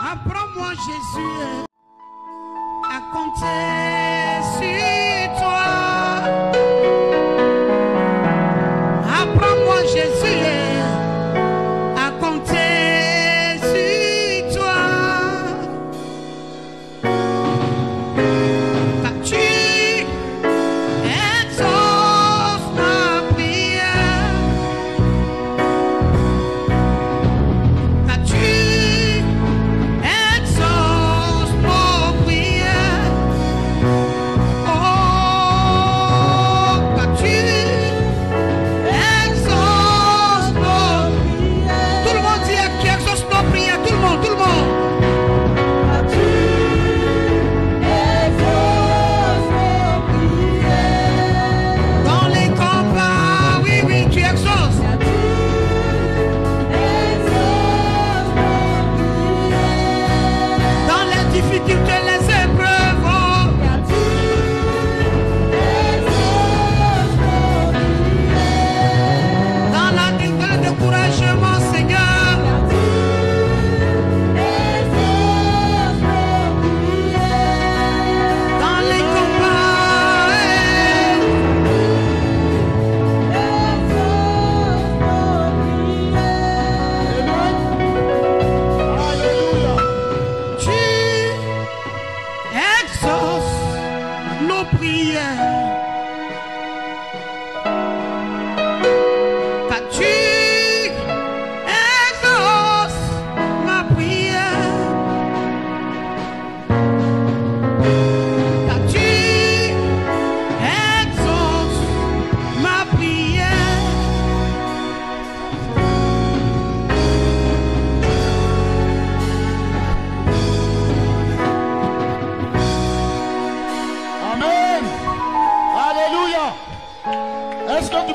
Apprends-moi, Jésus, à compter sur toi. Apprends-moi, Jésus, à compter sur toi. Car tu exauces ma prière. Car tu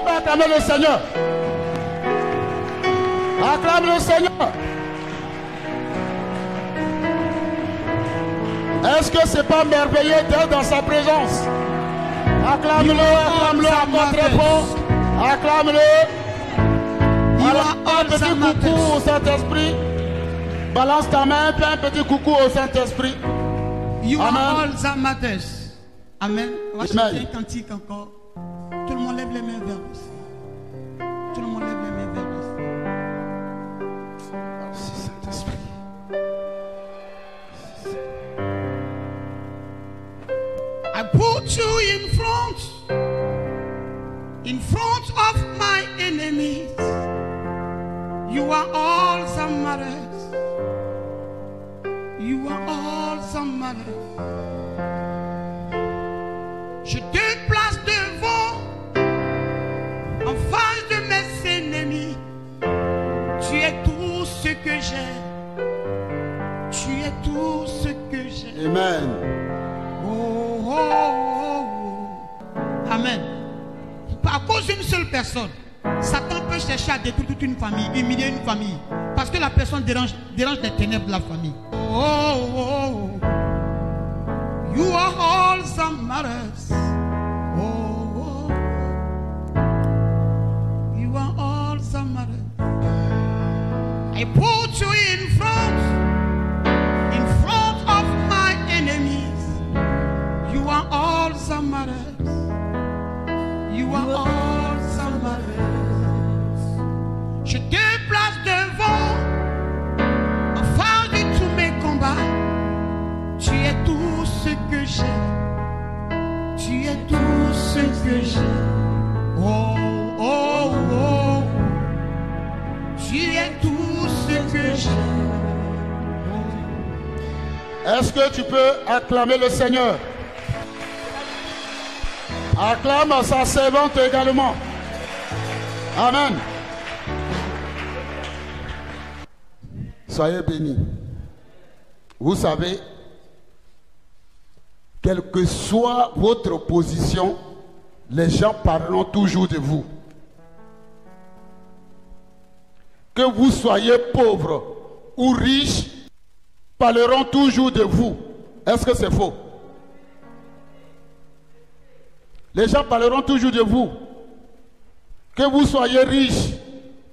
acclame le Seigneur. Acclame le Seigneur. Est-ce que c'est pas merveilleux d'être dans sa présence? Acclame-le, acclame-le encore très fort. Acclame-le. Alors, un petit coucou au Saint-Esprit. Balance ta main, fais un petit coucou au Saint-Esprit. You are all that matters. Amen. On va chanter un cantique encore. Tout le monde lève les mains vers le ciel. Tout le monde lève les mains vers le ciel. Merci Saint-Esprit. I put you in front of my enemies. You are all that matters. You are all that matters. Je te place devant, en face de mes ennemis. Tu es tout ce que j'ai. Tu es tout ce que j'ai. Amen. Oh, oh, oh, oh. Amen. À cause d'une seule personne, Satan peut chercher à détruire toute une famille, humilier une famille. Parce que la personne dérange les ténèbres de la famille. Oh, oh, oh. You are all that matters. Oh, oh. You are all that matters. I put you in front of my enemies. You are all that matters. You are all that matters. Je te place devant, en face de tous mes combats. Tu es tout ce que j'ai. Tu es tout ce que j'ai. Oh, oh, oh. Tu es tout ce que j'ai. Est-ce que tu peux acclamer le Seigneur? Acclame sa servante également. Amen. Soyez bénis. Vous savez, quelle que soit votre position, les gens parleront toujours de vous. Que vous soyez pauvre ou riche, parleront toujours de vous. Est-ce que c'est faux? Les gens parleront toujours de vous. Que vous soyez riche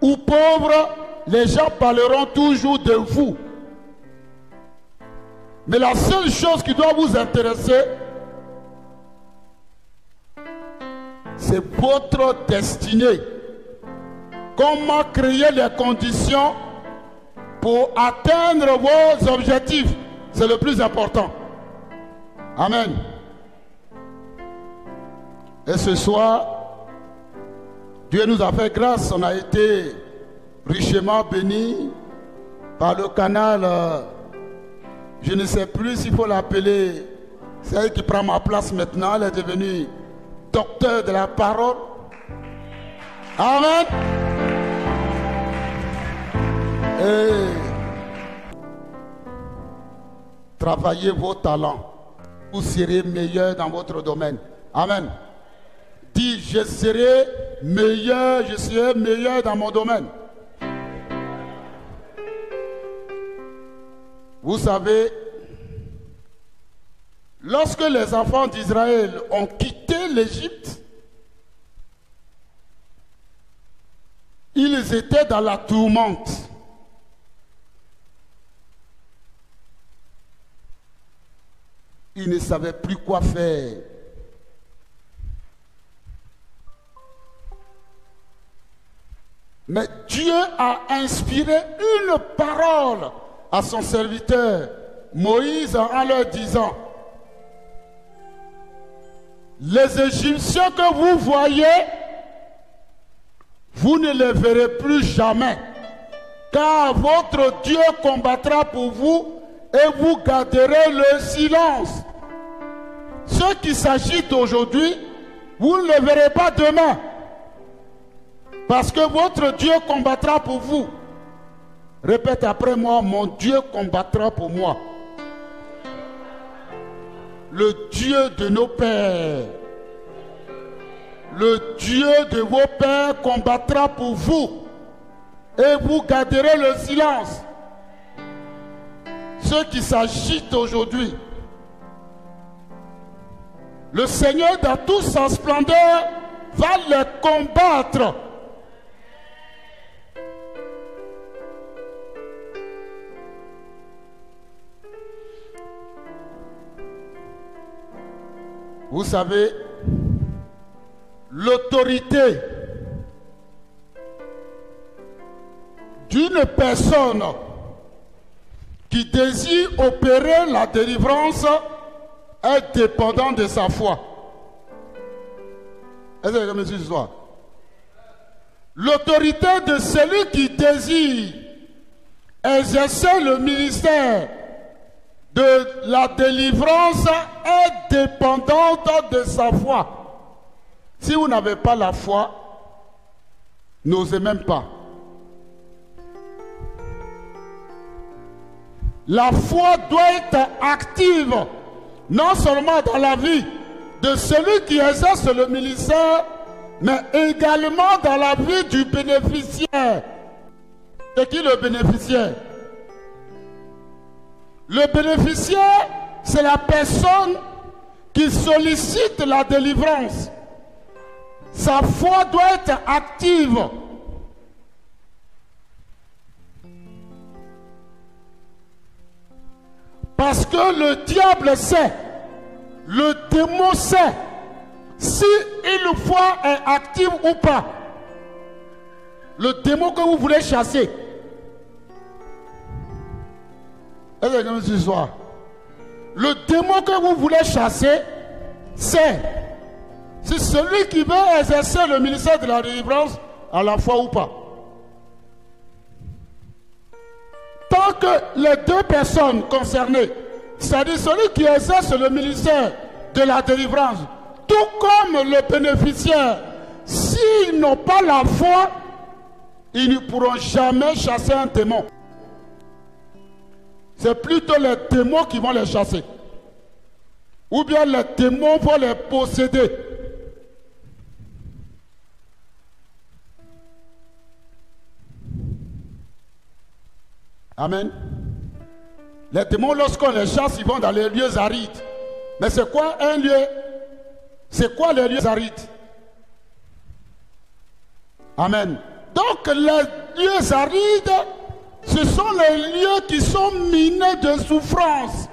ou pauvre, les gens parleront toujours de vous. Mais la seule chose qui doit vous intéresser, c'est votre destinée. Comment créer les conditions pour atteindre vos objectifs. C'est le plus important. Amen. Et ce soir, Dieu nous a fait grâce. On a été richement bénis par le canal. Je ne sais plus s'il faut l'appeler. C'est elle qui prend ma place maintenant. Elle est devenue docteur de la parole. Amen. Et travaillez vos talents. Vous serez meilleur dans votre domaine. Amen. Dis, je serai meilleur dans mon domaine. Vous savez, lorsque les enfants d'Israël ont quitté l'Égypte, ils étaient dans la tourmente. Ils ne savaient plus quoi faire. Mais Dieu a inspiré une parole à son serviteur Moïse en leur disant: les Égyptiens que vous voyez, vous ne les verrez plus jamais, car votre Dieu combattra pour vous et vous garderez le silence. Ceux qui s'agitent aujourd'hui, vous ne les verrez pas demain, parce que votre Dieu combattra pour vous. Répète après moi: mon Dieu combattra pour moi. Le Dieu de nos pères, le Dieu de vos pères combattra pour vous et vous garderez le silence. Ceux qui s'agitent aujourd'hui, le Seigneur dans toute sa splendeur va les combattre. Vous savez, l'autorité d'une personne qui désire opérer la délivrance est dépendante de sa foi. Est-ce que vous avez compris ce soir? L'autorité de celui qui désire exercer le ministère de la délivrance est dépendante de sa foi. Si vous n'avez pas la foi, n'osez même pas. La foi doit être active, non seulement dans la vie de celui qui exerce le ministère, mais également dans la vie du bénéficiaire. C'est qui le bénéficiaire? Le bénéficiaire, c'est la personne qui sollicite la délivrance. Sa foi doit être active. Parce que le diable sait, le démon sait, si une foi est active ou pas. Le démon que vous voulez chasser. Est-ce que ce soir? Le démon que vous voulez chasser, c'est celui qui veut exercer le ministère de la délivrance à la foi ou pas. Tant que les deux personnes concernées, c'est-à-dire celui qui exerce le ministère de la délivrance, tout comme le bénéficiaire, s'ils n'ont pas la foi, ils ne pourront jamais chasser un démon. C'est plutôt les démons qui vont les chasser. Ou bien les démons vont les posséder. Amen. Les démons, lorsqu'on les chasse, ils vont dans les lieux arides. Mais c'est quoi un lieu? C'est quoi les lieux arides? Amen. Donc les lieux arides, ce sont les lieux qui sont minés de souffrance.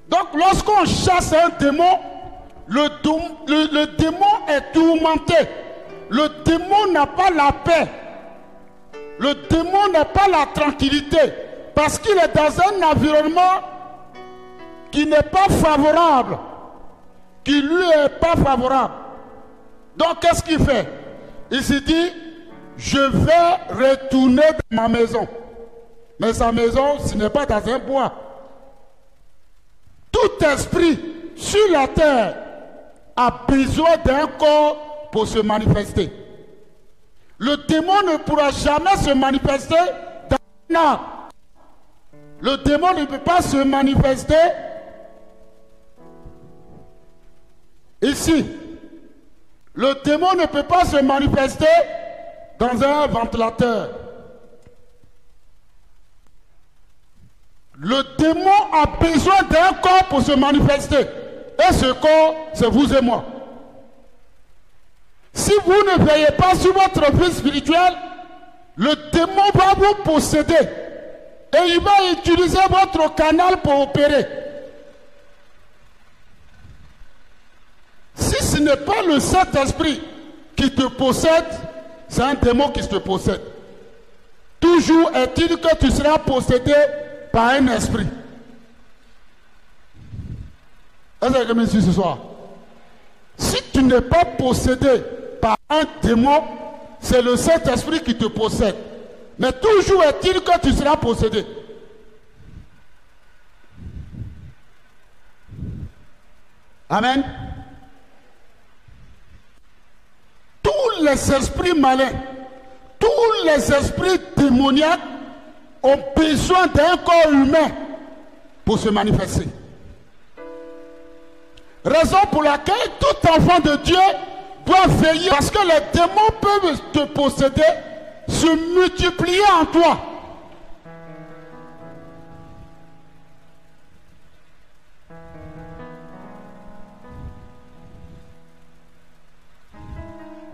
Donc lorsqu'on chasse un démon, le démon est tourmenté. Le démon n'a pas la paix. Le démon n'a pas la tranquillité. Parce qu'il est dans un environnement qui n'est pas favorable. Qui lui est pas favorable. Donc qu'est-ce qu'il fait? Il se dit, je vais retourner dans ma maison. Mais sa maison, ce n'est pas dans un bois. Tout esprit sur la terre a besoin d'un corps pour se manifester. Le démon ne pourra jamais se manifester dans un arbre. Le démon ne peut pas se manifester ici. Le démon ne peut pas se manifester dans un ventilateur. Le démon a besoin d'un corps pour se manifester. Et ce corps, c'est vous et moi. Si vous ne veillez pas sur votre vie spirituelle, le démon va vous posséder. Et il va utiliser votre canal pour opérer. Si ce n'est pas le Saint-Esprit qui te possède, c'est un démon qui te possède. Toujours est-il que tu seras possédé par un esprit. Est-ce que vous me suivez ce soir? Si tu n'es pas possédé par un démon, c'est le Saint-Esprit qui te possède. Mais toujours est-il que tu seras possédé. Amen. Tous les esprits malins, tous les esprits démoniaques ont besoin d'un corps humain pour se manifester. Raison pour laquelle tout enfant de Dieu doit veiller, parce que les démons peuvent te posséder, se multiplier en toi.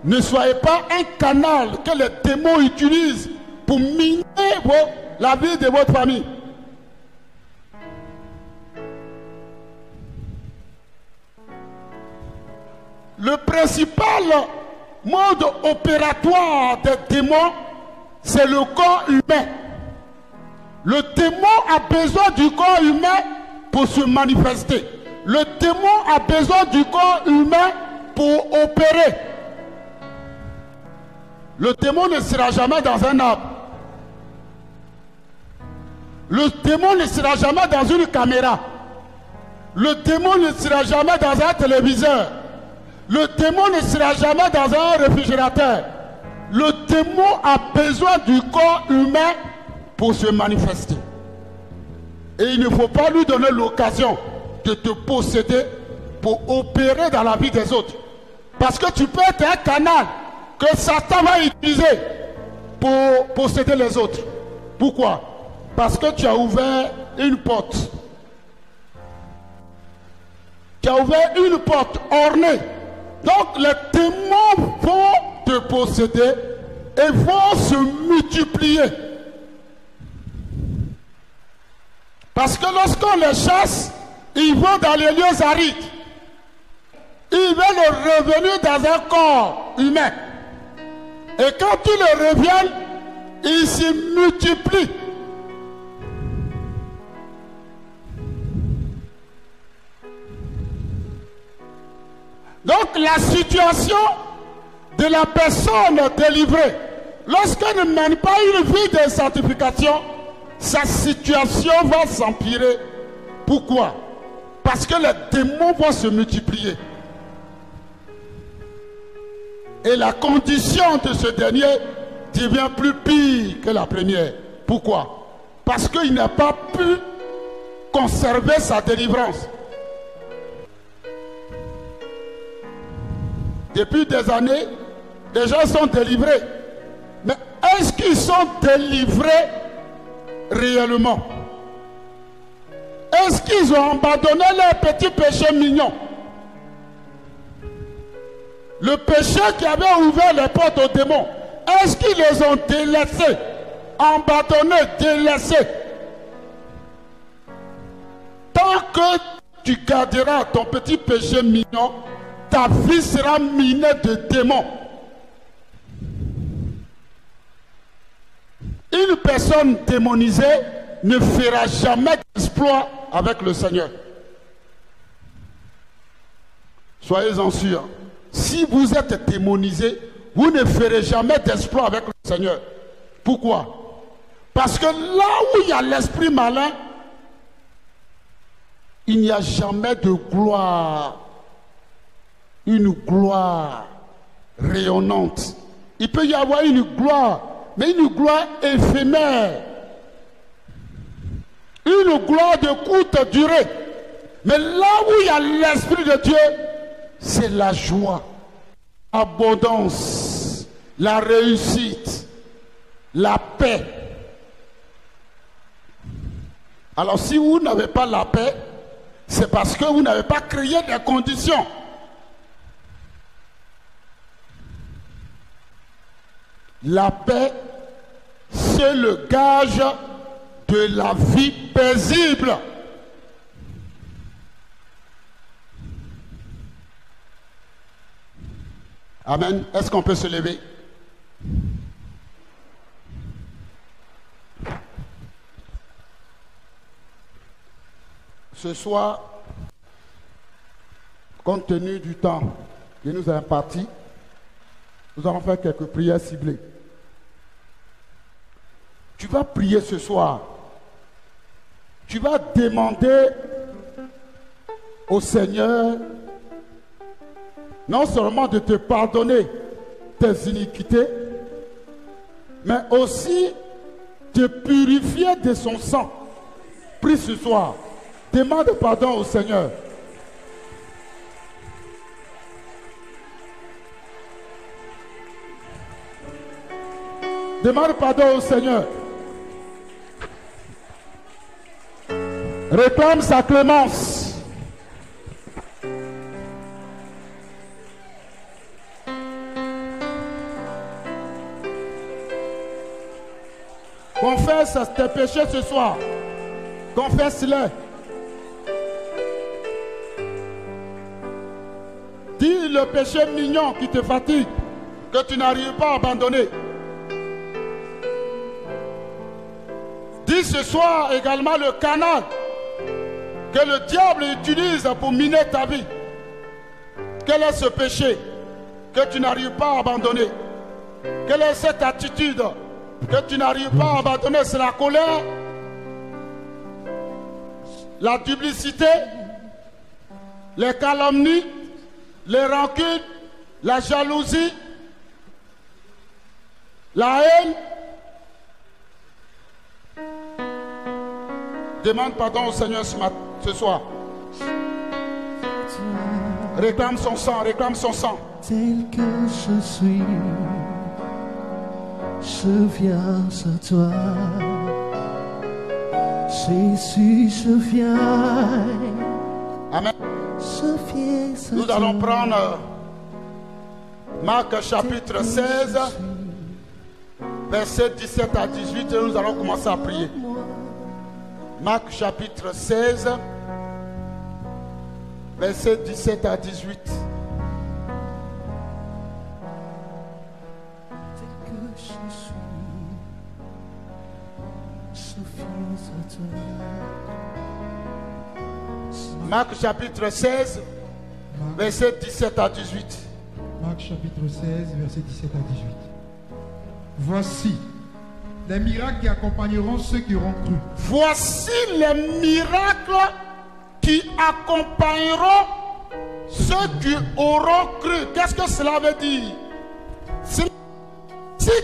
Ne soyez pas un canal que les démons utilisent pour miner la vie de votre famille. Le principal mode opératoire des démons, c'est le corps humain. Le démon a besoin du corps humain pour se manifester. Le démon a besoin du corps humain pour opérer. Le démon ne sera jamais dans un arbre. Le démon ne sera jamais dans une caméra. Le démon ne sera jamais dans un téléviseur. Le démon ne sera jamais dans un réfrigérateur. Le démon a besoin du corps humain pour se manifester. Et il ne faut pas lui donner l'occasion de te posséder pour opérer dans la vie des autres. Parce que tu peux être un canal que Satan va utiliser pour posséder les autres. Pourquoi? Parce que tu as ouvert une porte. Tu as ouvert une porte ornée. Donc les démons vont te posséder et vont se multiplier. Parce que lorsqu'on les chasse, ils vont dans les lieux arides. Ils veulent revenir dans un corps humain. Et quand ils le reviennent, ils se multiplient. Donc la situation de la personne délivrée, lorsqu'elle ne mène pas une vie de sanctification, sa situation va s'empirer. Pourquoi? Parce que les démons vont se multiplier. Et la condition de ce dernier devient plus pire que la première. Pourquoi? Parce qu'il n'a pas pu conserver sa délivrance. Depuis des années, les gens sont délivrés. Mais est-ce qu'ils sont délivrés réellement? Est-ce qu'ils ont abandonné leurs petits péchés mignons? Le péché qui avait ouvert les portes aux démons, est-ce qu'ils les ont délaissés, abandonnés, délaissés? Tant que tu garderas ton petit péché mignon, ta vie sera minée de démons. Une personne démonisée ne fera jamais d'exploit avec le Seigneur. Soyez-en sûrs. Si vous êtes démonisé, vous ne ferez jamais d'exploit avec le Seigneur. Pourquoi? Parce que là où il y a l'esprit malin, il n'y a jamais de gloire. Une gloire rayonnante. Il peut y avoir une gloire, mais une gloire éphémère. Une gloire de courte durée. Mais là où il y a l'Esprit de Dieu, c'est la joie, l'abondance, la réussite, la paix. Alors si vous n'avez pas la paix, c'est parce que vous n'avez pas créé des conditions. La paix, c'est le gage de la vie paisible. Amen. Est-ce qu'on peut se lever? Ce soir, compte tenu du temps qui nous a imparti, nous allons faire quelques prières ciblées. Tu vas prier ce soir. Tu vas demander au Seigneur non seulement de te pardonner tes iniquités, mais aussi de purifier de son sang. Prie ce soir. Demande pardon au Seigneur. Demande pardon au Seigneur. Réclame sa clémence. Confesse tes péchés ce soir. Confesse-les. Dis le péché mignon qui te fatigue, que tu n'arrives pas à abandonner. Dis ce soir également le canal que le diable utilise pour miner ta vie. Quel est ce péché que tu n'arrives pas à abandonner? Quelle est cette attitude que tu n'arrives pas à abandonner? C'est la colère, la duplicité, les calomnies, les rancunes, la jalousie, la haine. Demande pardon au Seigneur ce soir. Réclame son sang, réclame son sang. Tel que je suis, je viens à toi. Jésus, je viens. Amen. Je viens à Nous toi. allons prendre Marc chapitre 16, versets 17 à 18 et nous allons commencer à prier. Marc chapitre 16, versets 17 à 18. Marc chapitre 16, versets 17 à 18. Marc chapitre 16, verset 17 à 18. Voici les miracles qui accompagneront ceux qui auront cru. Voici les miracles qui accompagneront ceux qui auront cru. Qu'est-ce que cela veut dire? Si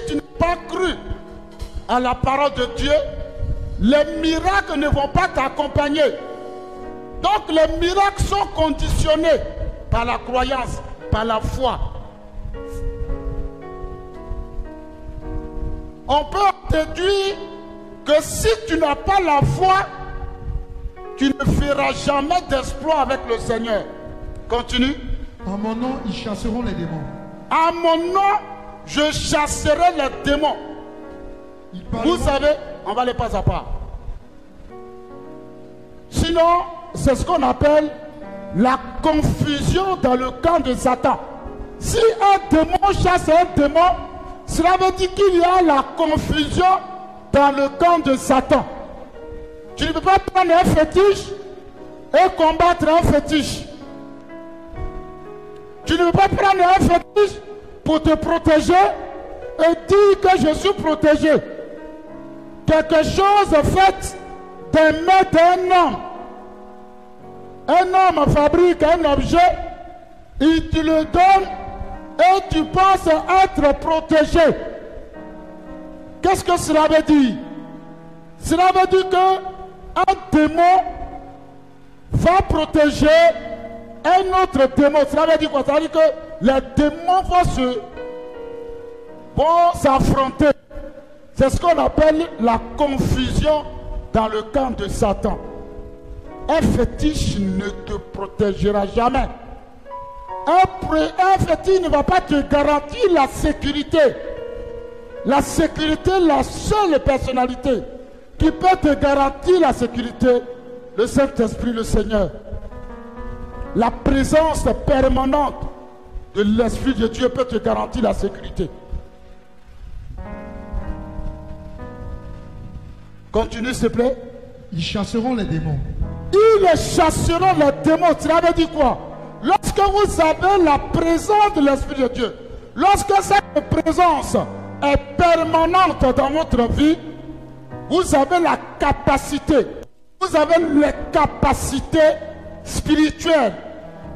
tu n'as pas cru à la parole de Dieu, les miracles ne vont pas t'accompagner. Donc les miracles sont conditionnés par la croyance, par la foi. On peut déduire que si tu n'as pas la foi, tu ne feras jamais d'exploit avec le Seigneur. Continue. En mon nom, ils chasseront les démons. À mon nom, je chasserai les démons. Ils parleront, Vous savez, on va les pas à pas. Sinon, c'est ce qu'on appelle la confusion dans le camp de Satan. Si un démon chasse un démon, cela veut dire qu'il y a la confusion dans le camp de Satan. Tu ne peux pas prendre un fétiche et combattre un fétiche. Tu ne peux pas prendre un fétiche pour te protéger et dire que je suis protégé. Quelque chose fait des mains d'un homme. Un homme fabrique un objet, il te le donne et tu penses être protégé. Qu'est-ce que cela veut dire? Cela veut dire qu'un démon va protéger un autre démon. Cela veut dire quoi? Ça veut dire que les démons vont s'affronter. C'est ce qu'on appelle la confusion dans le camp de Satan. Un fétiche ne te protégera jamais. Un fétiche ne va pas te garantir la sécurité. La sécurité, la seule personnalité qui peut te garantir la sécurité, le Saint-Esprit, le Seigneur. La présence permanente de l'Esprit de Dieu peut te garantir la sécurité. Continue s'il te plaît. Ils chasseront les démons. Ils chasseront les démons. Cela veut dire quoi? Lorsque vous avez la présence de l'Esprit de Dieu, lorsque cette présence est permanente dans votre vie, vous avez la capacité, vous avez les capacités spirituelles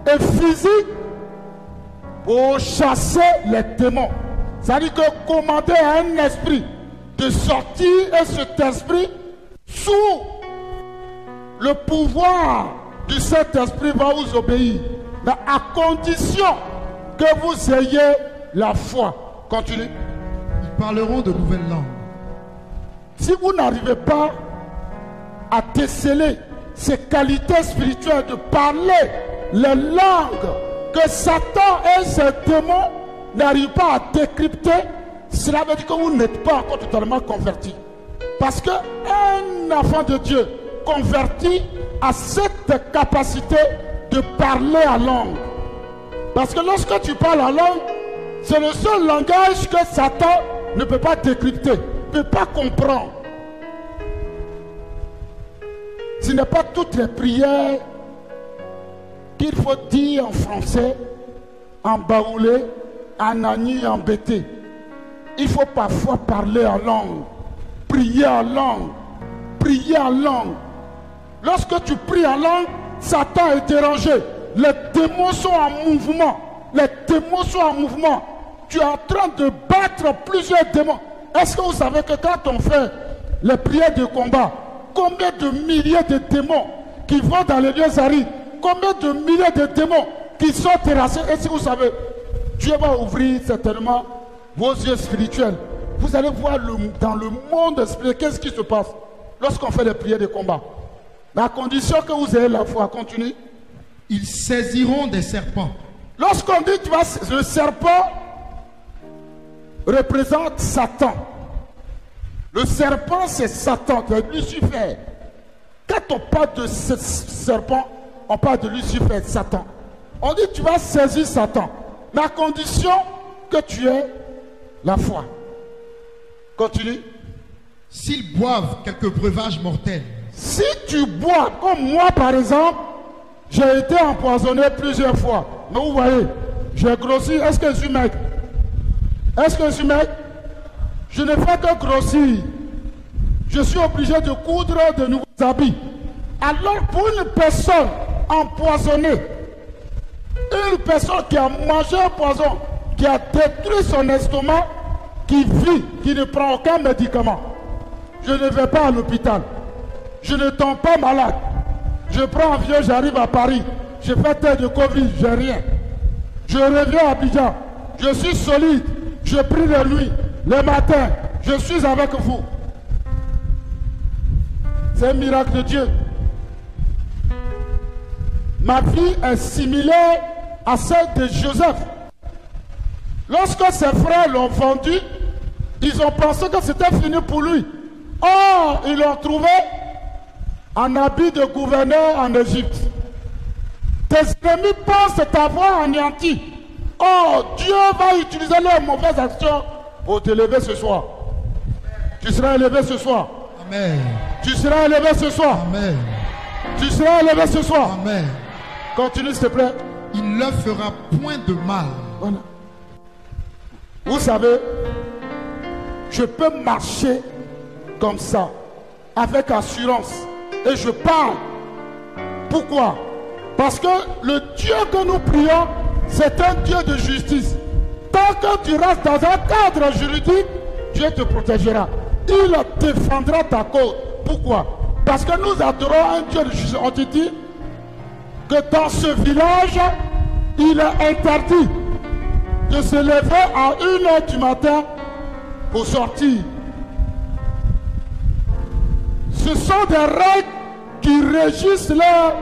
et physiques pour chasser les démons. C'est-à-dire que commander à un esprit de sortir et cet esprit sous le pouvoir du Saint-Esprit va vous obéir, mais à condition que vous ayez la foi. Continue. Ils parleront de nouvelles langues. Si vous n'arrivez pas à déceler ces qualités spirituelles de parler les langues que Satan et ses démons n'arrivent pas à décrypter, cela veut dire que vous n'êtes pas encore totalement converti. Parce qu'un enfant de Dieu converti a cette capacité de parler en langue. Parce que lorsque tu parles en langue, c'est le seul langage que Satan ne peut pas décrypter, ne peut pas comprendre. Ce n'est pas toutes les prières qu'il faut dire en français, en baoulé, en agni, en bété. Il faut parfois parler en langue, prier en langue, prier en langue. Lorsque tu pries en langue, Satan est dérangé. Les démons sont en mouvement. Les démons sont en mouvement. Tu es en train de battre plusieurs démons. Est-ce que vous savez que quand on fait les prières de combat, combien de milliers de démons qui vont dans les lieux arides, combien de milliers de démons qui sont terrassés? Et si vous savez, Dieu va ouvrir certainement vos yeux spirituels. Vous allez voir dans le monde spirituel, qu'est-ce qui se passe lorsqu'on fait les prières de combat. À condition que vous ayez la foi. Continue. Ils saisiront des serpents. Lorsqu'on dit le serpent représente Satan. Le serpent, c'est Satan, c'est Lucifer. Quand on parle de ce serpent, on parle de Lucifer, Satan. On dit tu vas saisir Satan, mais à condition que tu aies la foi. Continue. S'ils boivent quelques breuvages mortels. Si tu bois, comme moi par exemple, j'ai été empoisonné plusieurs fois. Mais vous voyez, j'ai grossi. Est-ce que je suis maigre? Est-ce que je suis maigre? Je ne fais que grossir. Je suis obligé de coudre de nouveaux habits. Alors pour une personne empoisonnée, une personne qui a mangé un poison, qui a détruit son estomac, qui vit, qui ne prend aucun médicament, je ne vais pas à l'hôpital. Je ne tombe pas malade. Je prends un avion, j'arrive à Paris. Je fais test de Covid, j'ai rien. Je reviens à Abidjan. Je suis solide. Je prie la nuit, le matin. Je suis avec vous. C'est un miracle de Dieu. Ma vie est similaire à celle de Joseph. Lorsque ses frères l'ont vendu, ils ont pensé que c'était fini pour lui. Or, ils l'ont trouvé en habit de gouverneur en Égypte. Tes ennemis pensent t'avoir anéanti. Oh, Dieu va utiliser leurs mauvaises actions pour te lever ce soir. Tu seras élevé ce soir. Amen. Tu seras élevé ce soir. Amen. Tu seras élevé ce soir. Amen. Continue s'il te plaît. Il ne fera point de mal. Voilà. Vous savez, je peux marcher comme ça, avec assurance. Et je parle. Pourquoi? Parce que le Dieu que nous prions, c'est un Dieu de justice. Tant que tu restes dans un cadre juridique, Dieu te protégera. Il défendra ta cause. Pourquoi? Parce que nous adorons un Dieu de justice. On te dit que dans ce village, il est interdit de se lever à 1h du matin pour sortir. Ce sont des règles qui régissent leur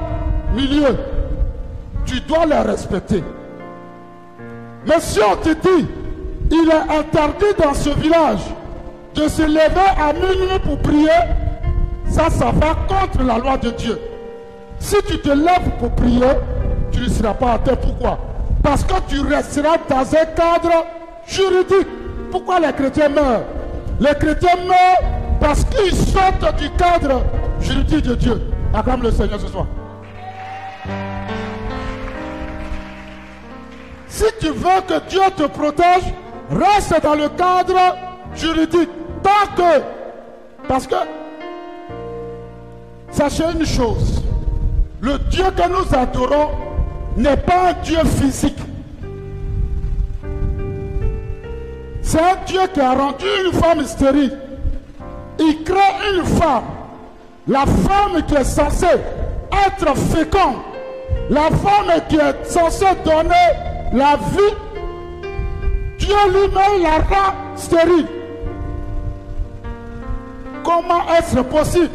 milieu. Tu dois les respecter. Mais si on te dit, il est interdit dans ce village de se lever à minuit pour prier, ça va contre la loi de Dieu. Si tu te lèves pour prier, tu ne seras pas à terre. Pourquoi? Parce que tu resteras dans un cadre juridique. Pourquoi les chrétiens meurent? Les chrétiens meurent parce qu'ils sortent du cadre juridique de Dieu. Acclame le Seigneur ce soir. Si tu veux que Dieu te protège, reste dans le cadre juridique. Tant que... Parce que... Sachez une chose. Le Dieu que nous adorons n'est pas un Dieu physique. C'est un Dieu qui a rendu une femme stérile. Il crée une femme. La femme qui est censée être féconde. La femme qui est censée donner la vie. Dieu lui-même la rend stérile. Comment est-ce possible?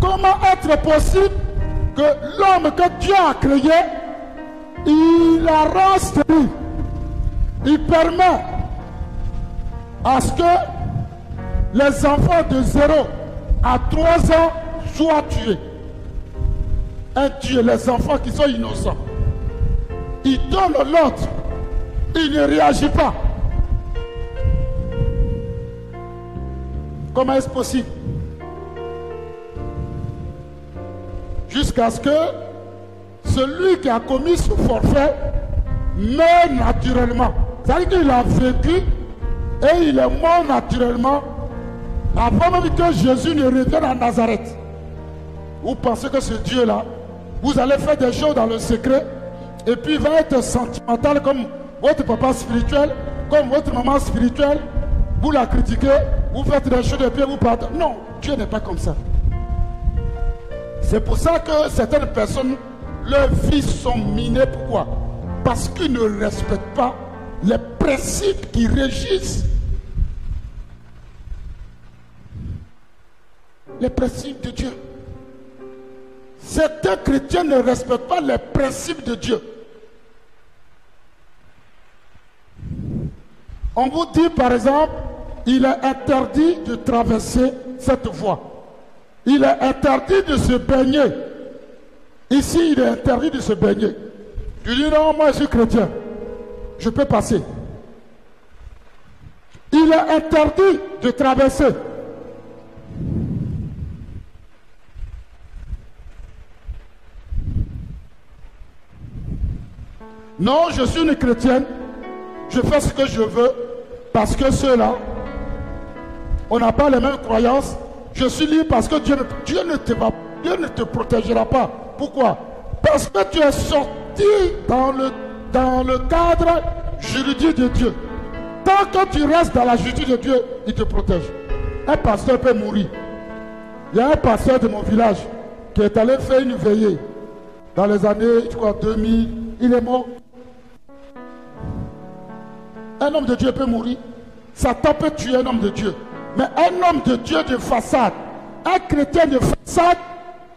Comment être possible que l'homme que Dieu a créé, il la rend stérile? Il permet à ce que les enfants de 0 à 3 ans soient tués. Un Dieu, les enfants qui sont innocents. Il donne l'ordre. Il ne réagit pas. Comment est-ce possible? Jusqu'à ce que celui qui a commis ce forfait meurt naturellement. C'est-à-dire qu'il a vécu et il est mort naturellement avant même que Jésus ne revienne à Nazareth. Vous pensez que ce Dieu-là, vous allez faire des choses dans le secret et puis il va être sentimental comme votre papa spirituel, comme votre maman spirituelle. Vous la critiquez, vous faites des choses et puis vous pardonnez. Non, Dieu n'est pas comme ça. C'est pour ça que certaines personnes, leurs vies sont minées. Pourquoi? Parce qu'ils ne respectent pas les principes qui régissent les principes de Dieu. Certains chrétiens ne respectent pas les principes de Dieu. On vous dit par exemple, il est interdit de traverser cette voie. Il est interdit de se baigner. Ici, il est interdit de se baigner. Tu dis non, moi je suis chrétien. Je peux passer. Il est interdit de traverser. Non, je suis une chrétienne. Je fais ce que je veux. Parce que ceux-là, on n'a pas les mêmes croyances. Je suis libre parce que Dieu ne te protégera pas. Pourquoi? Parce que tu es sorti dans le cadre juridique de Dieu. Tant que tu restes dans la justice de Dieu, il te protège. Un pasteur peut mourir. Il y a un pasteur de mon village qui est allé faire une veillée dans les années, je crois, 2000. Il est mort. Un homme de Dieu peut mourir. Satan peut tuer un homme de Dieu. Mais un homme de Dieu de façade, un chrétien de façade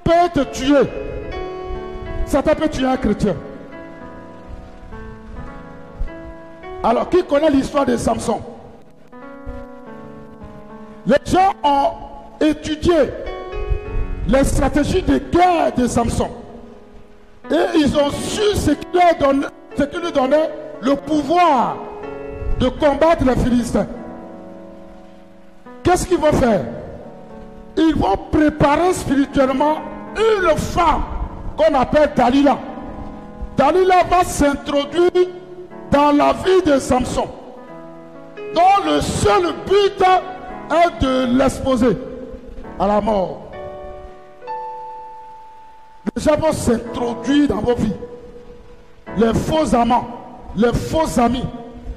peut te tuer. Satan peut tuer un chrétien. Alors, qui connaît l'histoire de Samson? Les gens ont étudié les stratégies de guerre de Samson. Et ils ont su ce qui lui donnait le pouvoir de combattre les Philistins. Qu'est-ce qu'ils vont faire? Ils vont préparer spirituellement une femme qu'on appelle Dalila. Dalila va s'introduire dans la vie de Samson, dont le seul but est de l'exposer à la mort. Les gens vont s'introduire dans vos vies. Les faux amants, les faux amis,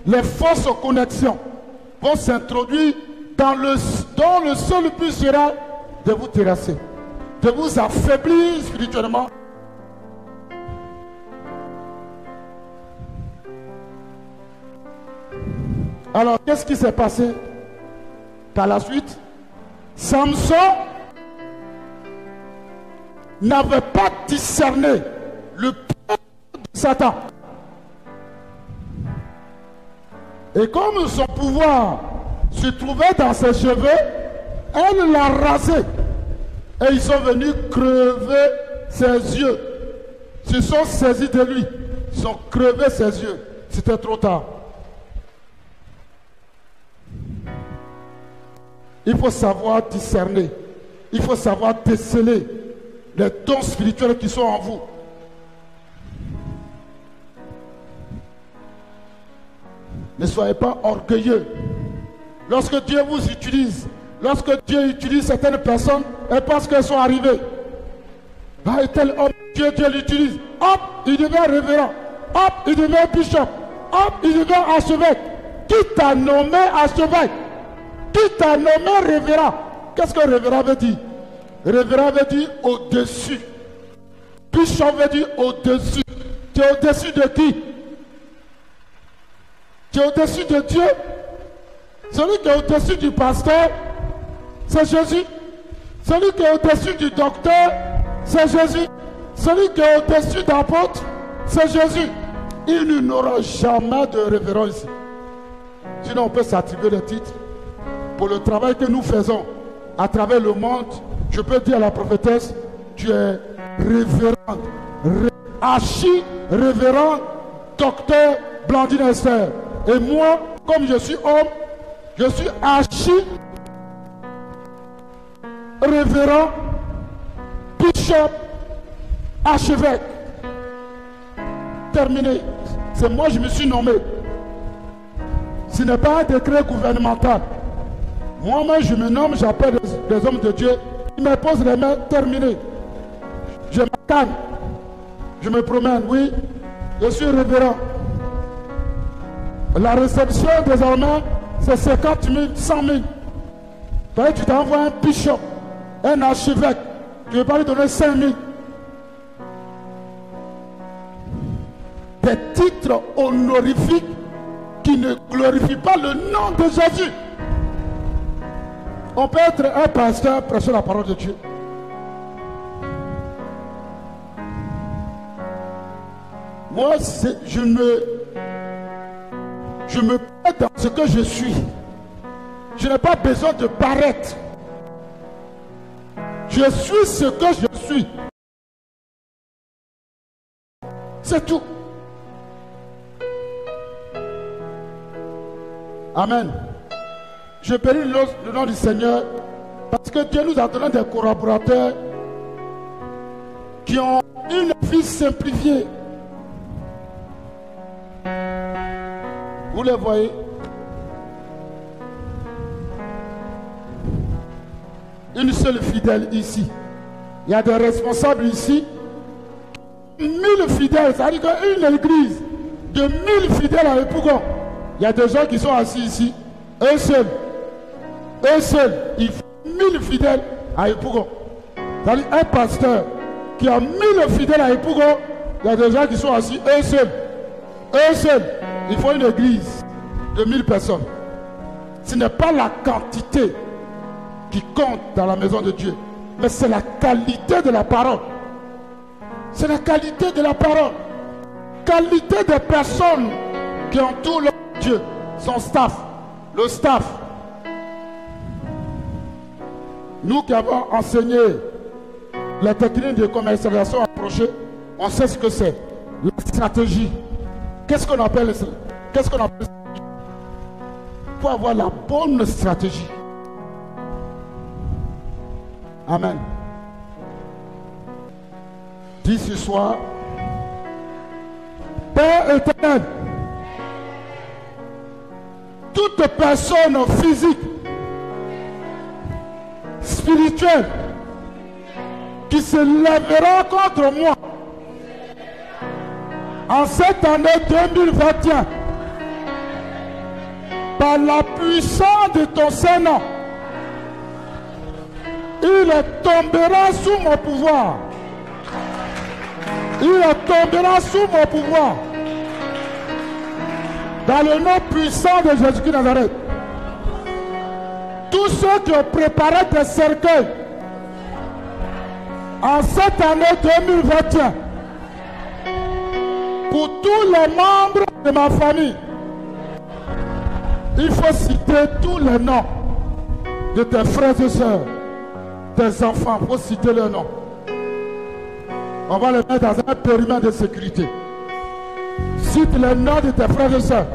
les fausses connexions vont s'introduire dont le seul but sera de vous terrasser, de vous affaiblir spirituellement. Alors, qu'est-ce qui s'est passé par la suite? Samson n'avait pas discerné le plan de Satan. Et comme son pouvoir se trouvait dans ses cheveux, elle l'a rasé. Et ils sont venus crever ses yeux. Ils se sont saisis de lui. Ils ont crevé ses yeux. C'était trop tard. Il faut savoir discerner. Il faut savoir déceler les dons spirituels qui sont en vous. Ne soyez pas orgueilleux. Lorsque Dieu vous utilise, lorsque Dieu utilise certaines personnes, et parce qu'elles sont arrivées, ah, tel homme, Dieu l'utilise. Hop, il devient révérend. Hop, il devient bishop. Hop, il devient archevêque. Qui t'a nommé archevêque? Qui t'a nommé révérend? Qu'est-ce que révérend veut dire? Révérend veut dire au-dessus. Bishop veut dire au-dessus. Tu es au-dessus de qui? Tu es au-dessus de Dieu. Celui qui est au-dessus du pasteur, c'est Jésus. Celui qui est au-dessus du docteur, c'est Jésus. Celui qui est au-dessus d'apôtre, c'est Jésus. Il n'aura jamais de révérend ici. Sinon, on peut s'attribuer des titres. Pour le travail que nous faisons à travers le monde, je peux dire à la prophétesse, tu es révérende, archi-révérend, docteur Blandine Esther. Et moi, comme je suis homme, je suis archi-révérend, bishop, archevêque. Terminé. C'est moi, je me suis nommé. Ce n'est pas un décret gouvernemental. Moi-même, je me nomme, j'appelle des hommes de Dieu. Ils me posent les mains, terminé. Je m'accane. Je me promène, oui. Je suis révérend. La réception désormais, c'est 50 000, 100 000. Tu t'envoies un bishop, un archevêque. Tu ne veux pas lui donner 5 000. Des titres honorifiques qui ne glorifient pas le nom de Jésus. On peut être un pasteur, prêcher la parole de Dieu. Moi, je me plais dans ce que je suis. Je n'ai pas besoin de paraître. Je suis ce que je suis. C'est tout. Amen. Je bénis le nom du Seigneur parce que Dieu nous a donné des collaborateurs qui ont une vie simplifiée. Vous les voyez? Une seule fidèle ici. Il y a des responsables ici. 1000 fidèles, ça veut dire qu'une église de 1000 fidèles à Epougon. Il y a des gens qui sont assis ici. Eux seuls. Eux seuls. Il faut 1000 fidèles à Epougon. C'est-à-dire un pasteur qui a 1000 fidèles à Epougon. Il y a des gens qui sont assis. Eux seuls. Eux seuls. Il faut une église de 1000 personnes. Ce n'est pas la quantité qui compte dans la maison de Dieu, mais c'est la qualité de la parole. C'est la qualité de la parole. Qualité des personnes qui entourent le Dieu, son staff, le staff. Nous qui avons enseigné les techniques de commercialisation approchée, on sait ce que c'est. La stratégie. Qu'est-ce qu'on appelle ça? Qu'est-ce qu'on appelle ça? Il faut avoir la bonne stratégie. Amen. Dis ce soir, Père éternel, toute personne physique, spirituelle, qui se lèvera contre moi en cette année 2021, par la puissance de ton Saint-Nom, il tombera sous mon pouvoir. Il tombera sous mon pouvoir. Dans le nom puissant de Jésus-Christ de Nazareth. Tous ceux qui ont préparé des cercueils en cette année 2021, pour tous les membres de ma famille, il faut citer tous les noms de tes frères et sœurs, tes enfants. Il faut citer leurs noms. On va les mettre dans un périmètre de sécurité. Cite les noms de tes frères et sœurs.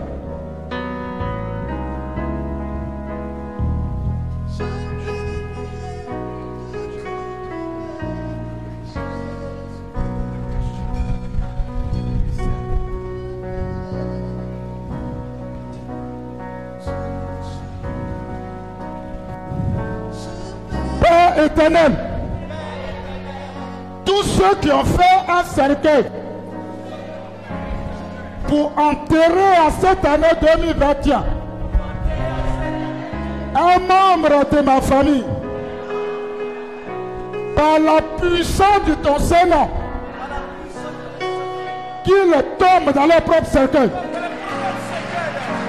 Père éternel, tous ceux qui ont fait un cercueil pour enterrer en cette année 2021 un membre de ma famille, par la puissance de ton Saint-Nom, qu'il tombe dans leur propre cercueil,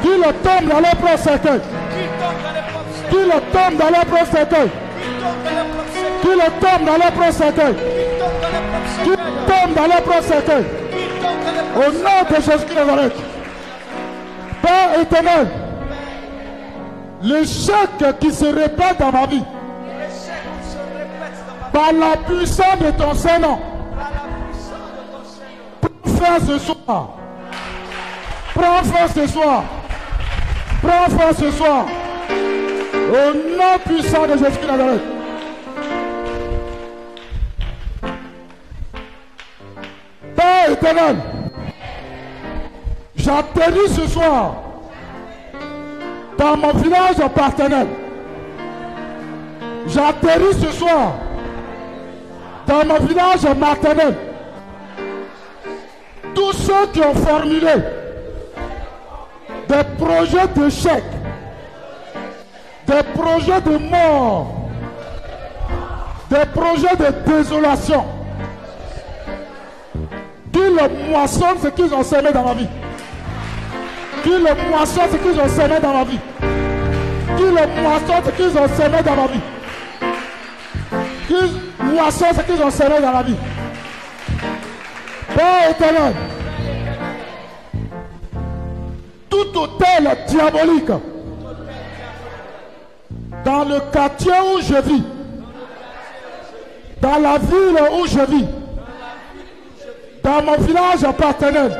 qu'il tombe dans leur propre cercueil, qu'il tombe dans leur propre cercueil, qu'il tombe dans leur propre cercueil, qu'il tombe dans leur propre cercueil. Au nom de Jésus-Christ de Nazareth. Père éternel, l'échec qui se répète dans ma vie, par la puissance de ton Saint-Nom, prends fin ce soir. Prends fin ce soir. Prends fin ce soir. Au nom puissant de Jésus-Christ de Nazareth. Père éternel, j'atterris ce soir dans mon village paternel. J'atterris ce soir dans mon village maternel. Tous ceux qui ont formulé des projets d'échec, des projets de mort, des projets de désolation, qu'ils moissonnent ce qu'ils ont semé dans ma vie. Qu'ils moissonnent ce qu'ils ont semé dans ma vie. Qu'ils moissonnent ce qu'ils ont semé dans ma vie. Qu'ils moissonnent ce qu'ils ont semé dans la vie. Père éternel, tout hôtel diabolique dans le quartier où je vis, dans la ville où je vis, dans mon village paternel,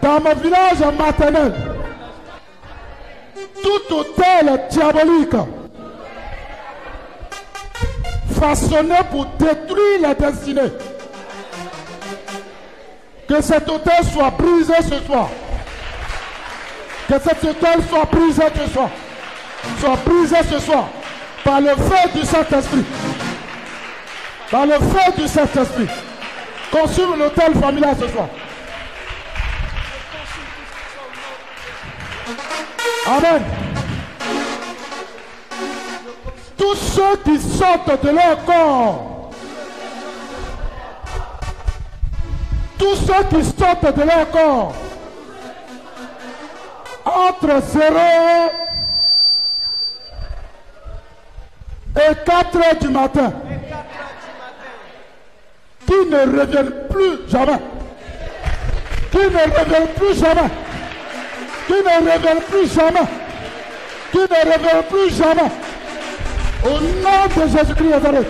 dans mon village maternel, tout hôtel diabolique façonné pour détruire la destinée, que cet hôtel soit brisé ce soir, que cet hôtel soit brisé ce soir, soit brisé ce soir par le feu du Saint-Esprit, par le feu du Saint-Esprit. Consume l'hôtel familial ce soir. Amen. Tous ceux qui sortent de leur corps, tous ceux qui sortent de leur corps entre 0 et 4 heures du matin, qui ne reviennent plus jamais, qui ne reviennent plus jamais, qui ne reviennent plus jamais, qui ne reviennent plus jamais, Au nom de Jésus-Christ Nazareth.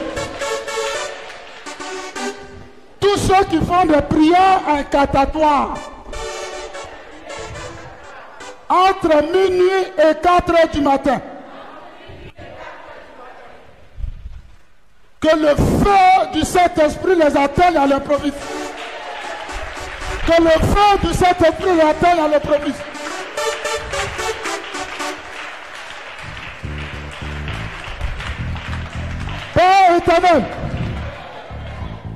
Tous ceux qui font des prières incantatoires entre minuit et 4 heures du matin, que le feu du Saint-Esprit les atteigne à l'improviste. Que le feu du Saint-Esprit les atteigne à l'improviste. Père éternel,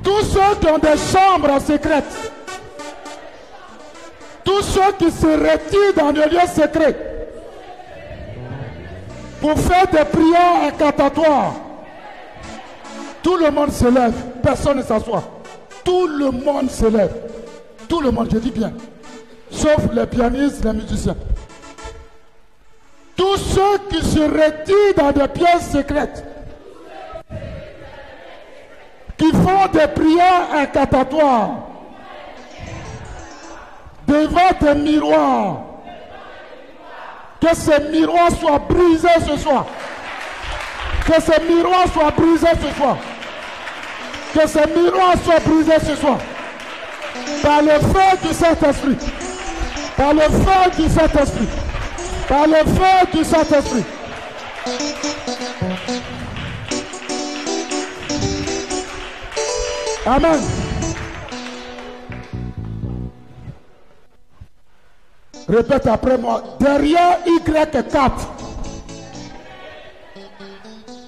tous ceux qui ont des chambres secrètes, tous ceux qui se retirent dans des lieux secrets pour faire des prières incantatoires, tout le monde se lève, personne ne s'assoit. Tout le monde se lève. Tout le monde, je dis bien. Sauf les pianistes, les musiciens. Tous ceux qui se retirent dans des pièces secrètes, qui font des prières incantatoires devant des miroirs, que ces miroirs soient brisés ce soir. Que ces miroirs soient brisés ce soir. Que ces miroirs soient brisés ce soir. Par le feu du Saint-Esprit. Par le feu du Saint-Esprit. Par le feu du Saint-Esprit. Amen. Répète après moi. Derrière Y4,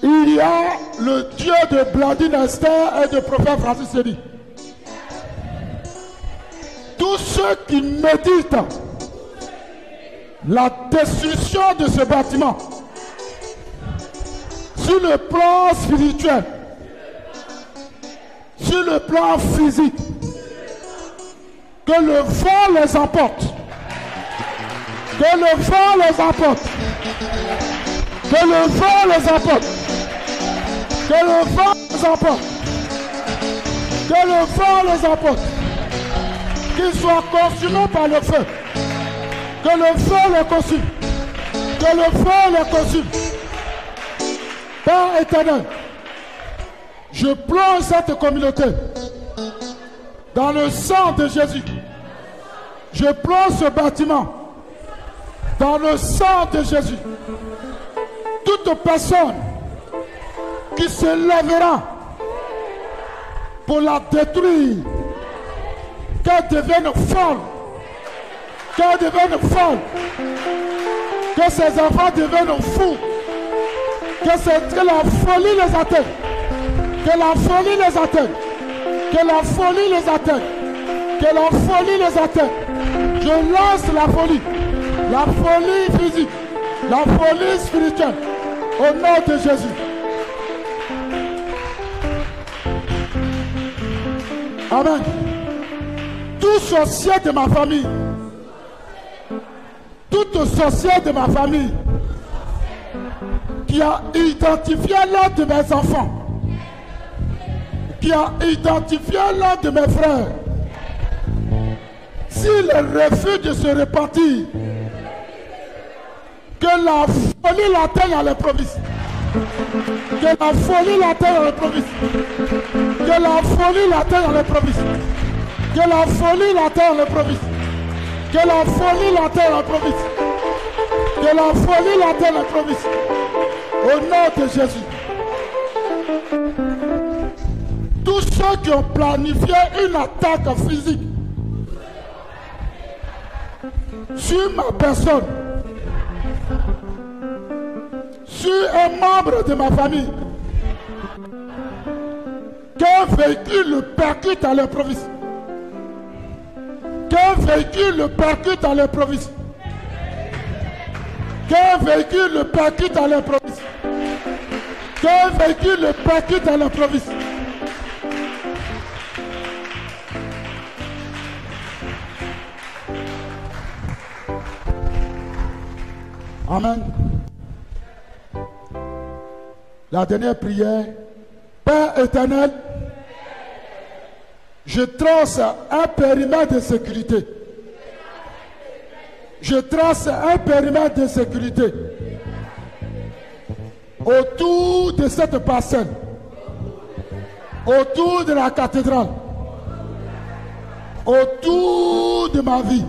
il y a le Dieu de Blandine Esther et de prophète Francis Sédi. Tous ceux qui méditent la destruction de ce bâtiment sur le plan spirituel, sur le plan physique, que le vent les emporte. Que le vent les emporte. Que le vent les emporte. Que le vent les emporte. Que le vent les emporte. Qu'ils soient consumés par le feu. Que le feu les consume. Que le feu les consume. Père éternel, je plonge cette communauté dans le sang de Jésus. Je plonge ce bâtiment dans le sang de Jésus. Toute personne qui se lèvera pour la détruire, qu'elle devienne folle, qu'elle devienne folle, que ses enfants deviennent fous, que la folie les atteigne, que la folie les atteigne, que la folie les atteigne, que la folie les atteigne. Je lance la folie physique, la folie spirituelle, au nom de Jésus. Amen. Tout sorcier de ma famille, toute sorcière de ma famille qui a identifié l'un de mes enfants, qui a identifié l'un de mes frères, s'il refuse de se repentir, que la folie l'atteigne à l'improviste. Que la folie l'atteigne à l'improviste. Que la folie l'atteigne à l'improviste. Que la folie l'atteigne à l'improviste. Que la folie l'atteigne à l'improviste. Que la folie l'atteigne à l'improviste. Au nom de Jésus. Tous ceux qui ont planifié une attaque physique sur ma personne, sur un membre de ma famille, qu'un véhicule le percute à l'improviste. Qu'un véhicule le percute à l'improviste. Qu'un véhicule le percute à l'improviste. Qu'un véhicule le percute à l'improviste. Amen. La dernière prière. Père éternel, je trace un périmètre de sécurité. Je trace un périmètre de sécurité autour de cette parcelle, autour de la cathédrale, autour de ma vie,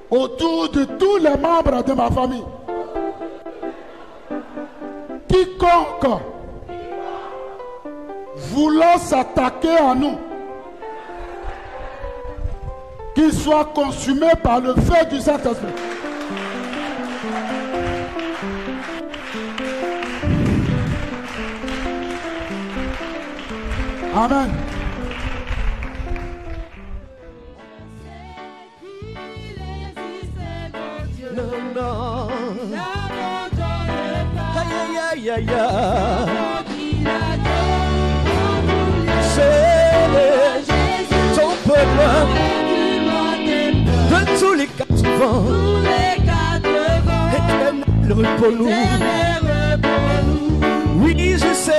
autour de tous les membres de ma famille. Quiconque voulant s'attaquer à nous, qu'il soit consumé par le feu du Saint-Esprit. Amen. Non. Aïe, aïe, aïe, c'est ton peuple de tous les quatre vents, éternel pour nous. Oui, je sais,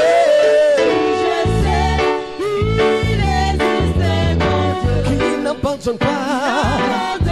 il existe, mon Dieu, qui n'abandonne pas.